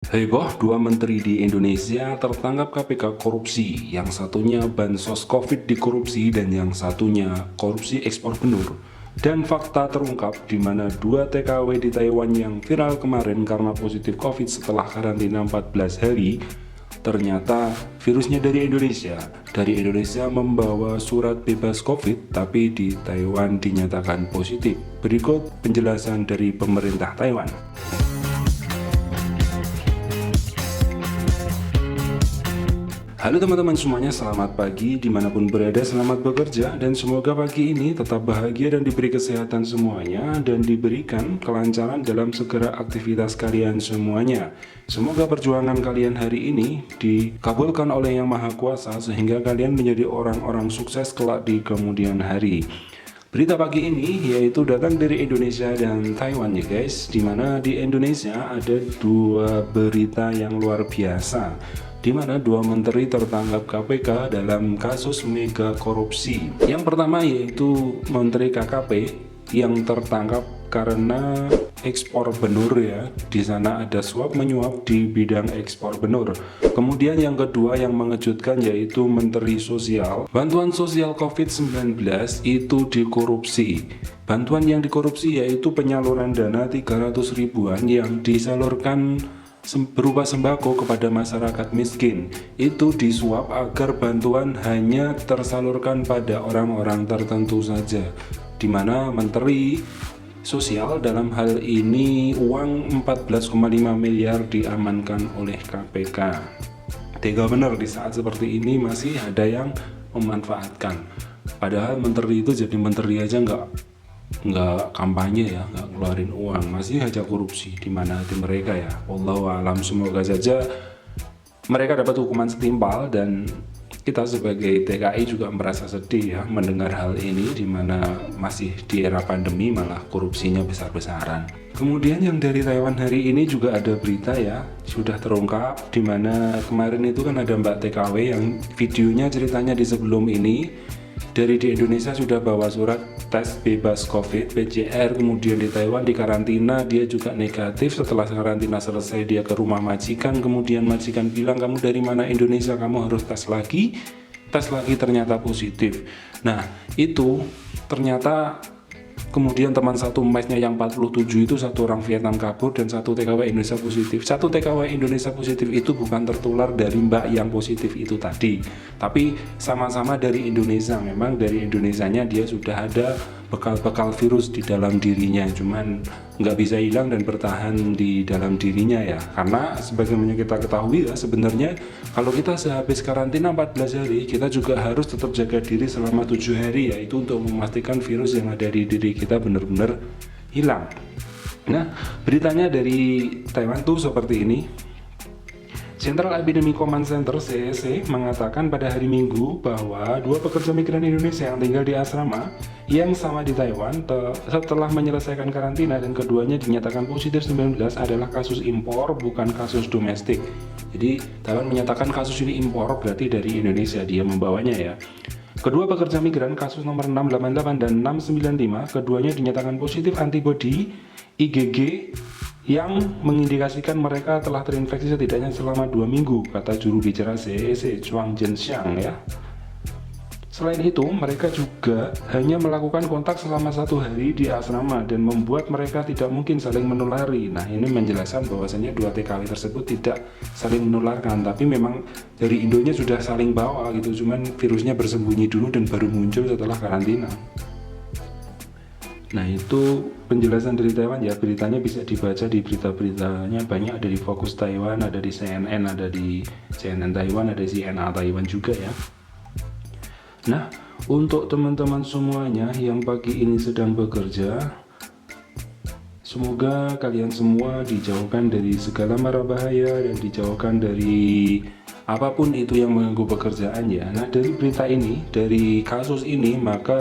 Heboh, dua menteri di Indonesia tertangkap KPK korupsi. Yang satunya bansos COVID dikorupsi dan yang satunya korupsi ekspor benur. Dan fakta terungkap di mana dua TKW di Taiwan yang viral kemarin karena positif COVID setelah karantina 14 hari, ternyata virusnya dari Indonesia. Dari Indonesia membawa surat bebas COVID, tapi di Taiwan dinyatakan positif. Berikut penjelasan dari pemerintah Taiwan. Halo teman-teman semuanya, selamat pagi dimanapun berada, selamat bekerja dan semoga pagi ini tetap bahagia dan diberi kesehatan semuanya dan diberikan kelancaran dalam segala aktivitas kalian semuanya. Semoga perjuangan kalian hari ini dikabulkan oleh Yang Maha Kuasa sehingga kalian menjadi orang-orang sukses kelak di kemudian hari. Berita pagi ini yaitu datang dari Indonesia dan Taiwan ya guys, dimana di Indonesia ada dua berita yang luar biasa, di mana dua menteri tertangkap KPK dalam kasus mega korupsi. Yang pertama yaitu Menteri KKP yang tertangkap karena ekspor benur ya. Di sana ada suap menyuap di bidang ekspor benur. Kemudian yang kedua yang mengejutkan yaitu Menteri Sosial. Bantuan sosial COVID-19 itu dikorupsi. Bantuan yang dikorupsi yaitu penyaluran dana 300 ribuan yang disalurkan berupa sembako kepada masyarakat miskin. Itu disuap agar bantuan hanya tersalurkan pada orang-orang tertentu saja, di mana Menteri Sosial dalam hal ini uang 14,5 miliar diamankan oleh KPK. Tega benar di saat seperti ini masih ada yang memanfaatkan. Padahal menteri itu jadi menteri aja nggak kampanye ya, nggak ngeluarin uang, masih aja korupsi. Di mana hati mereka ya? Wallahu alam, semoga saja mereka dapat hukuman setimpal dan kita sebagai TKI juga merasa sedih ya mendengar hal ini, di mana masih di era pandemi malah korupsinya besar-besaran. Kemudian yang dari Taiwan hari ini juga ada berita ya, sudah terungkap, di mana kemarin itu kan ada Mbak TKW yang videonya ceritanya di sebelum ini dari di Indonesia sudah bawa surat tes bebas COVID PCR, kemudian di Taiwan di karantina dia juga negatif. Setelah karantina selesai dia ke rumah majikan, kemudian majikan bilang kamu dari mana Indonesia, kamu harus tes lagi ternyata positif. Nah itu ternyata kemudian teman satu mesnya yang 47 itu satu orang Vietnam kabur dan satu TKW Indonesia positif. Satu TKW Indonesia positif itu bukan tertular dari mbak yang positif itu tadi, tapi sama-sama dari Indonesia. Memang dari Indonesianya dia sudah ada bekal-bekal virus di dalam dirinya, cuman nggak bisa hilang dan bertahan di dalam dirinya ya. Karena sebagaimana kita ketahui ya, sebenarnya kalau kita sehabis karantina 14 hari kita juga harus tetap jaga diri selama 7 hari, yaitu untuk memastikan virus yang ada di diri kita benar-benar hilang. Nah, beritanya dari Taiwan tuh seperti ini. Central Epidemic Command Center (CEC) mengatakan pada hari Minggu bahwa dua pekerja migran Indonesia yang tinggal di asrama yang sama di Taiwan setelah menyelesaikan karantina dan keduanya dinyatakan positif 19 adalah kasus impor, bukan kasus domestik. Jadi Taiwan menyatakan kasus ini impor, berarti dari Indonesia dia membawanya ya. Kedua pekerja migran kasus nomor 688 dan 695, keduanya dinyatakan positif antibodi IgG yang mengindikasikan mereka telah terinfeksi setidaknya selama 2 minggu, kata juru bicara CEC Chuang Zhenxiang ya. Selain itu, mereka juga hanya melakukan kontak selama 1 hari di asrama dan membuat mereka tidak mungkin saling menulari. Nah, ini menjelaskan bahwasanya dua TKW tersebut tidak saling menularkan, tapi memang dari Indonya sudah saling bawa gitu, cuman virusnya bersembunyi dulu dan baru muncul setelah karantina. Nah itu penjelasan dari Taiwan ya, beritanya bisa dibaca di berita-beritanya, banyak ada di Fokus Taiwan, ada di CNN, ada di CNN Taiwan, ada di CNA Taiwan juga ya. Nah untuk teman-teman semuanya yang pagi ini sedang bekerja, semoga kalian semua dijauhkan dari segala mara bahaya dan dijauhkan dari apapun itu yang mengganggu pekerjaan ya. Nah dari berita ini, dari kasus ini, maka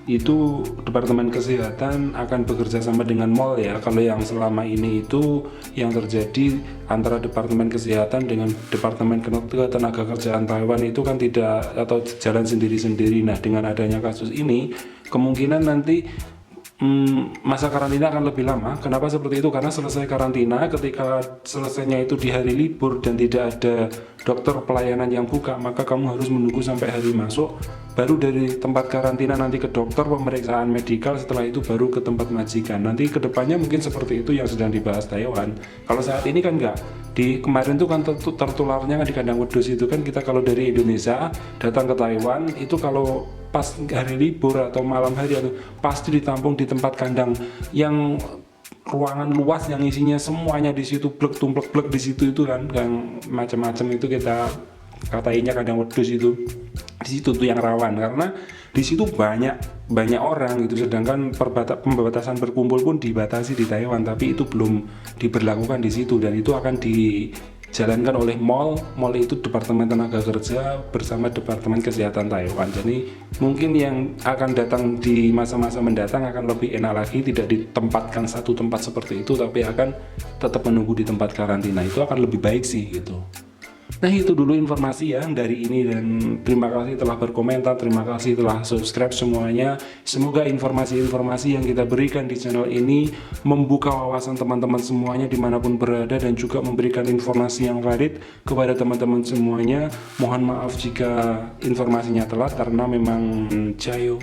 itu Departemen Kesehatan akan bekerja sama dengan mall ya. Kalau yang selama ini itu yang terjadi antara Departemen Kesehatan dengan Departemen Ketenagakerjaan Taiwan itu kan tidak, atau jalan sendiri-sendiri. Nah dengan adanya kasus ini kemungkinan nanti masa karantina akan lebih lama. Kenapa seperti itu? Karena selesai karantina, ketika selesainya itu di hari libur dan tidak ada dokter pelayanan yang buka, maka kamu harus menunggu sampai hari masuk, baru dari tempat karantina nanti ke dokter pemeriksaan medikal, setelah itu baru ke tempat majikan. Nanti kedepannya mungkin seperti itu yang sedang dibahas Taiwan. Kalau saat ini kan enggak. Di kemarin tuh kan tertularnya kan di kandang wedus itu kan, kita kalau dari Indonesia datang ke Taiwan itu kalau pas hari libur atau malam hari itu pasti ditampung di tempat kandang yang ruangan luas yang isinya semuanya di situ, blek tumplek blek di situ itu kan, yang macam-macam itu kita katainya kandang wedus itu. Di situ tuh yang rawan karena di situ banyak orang gitu, sedangkan pembatasan berkumpul pun dibatasi di Taiwan, tapi itu belum diberlakukan di situ, dan itu akan dijalankan oleh mall itu Departemen Tenaga Kerja bersama Departemen Kesehatan Taiwan. Jadi mungkin yang akan datang di masa-masa mendatang akan lebih enak lagi, tidak ditempatkan satu tempat seperti itu, tapi akan tetap menunggu di tempat karantina. Itu akan lebih baik sih gitu. Nah, itu dulu informasi ya dari ini, dan terima kasih telah berkomentar, terima kasih telah subscribe semuanya. Semoga informasi-informasi yang kita berikan di channel ini membuka wawasan teman-teman semuanya dimanapun berada, dan juga memberikan informasi yang valid kepada teman-teman semuanya. Mohon maaf jika informasinya telat karena memang jayo.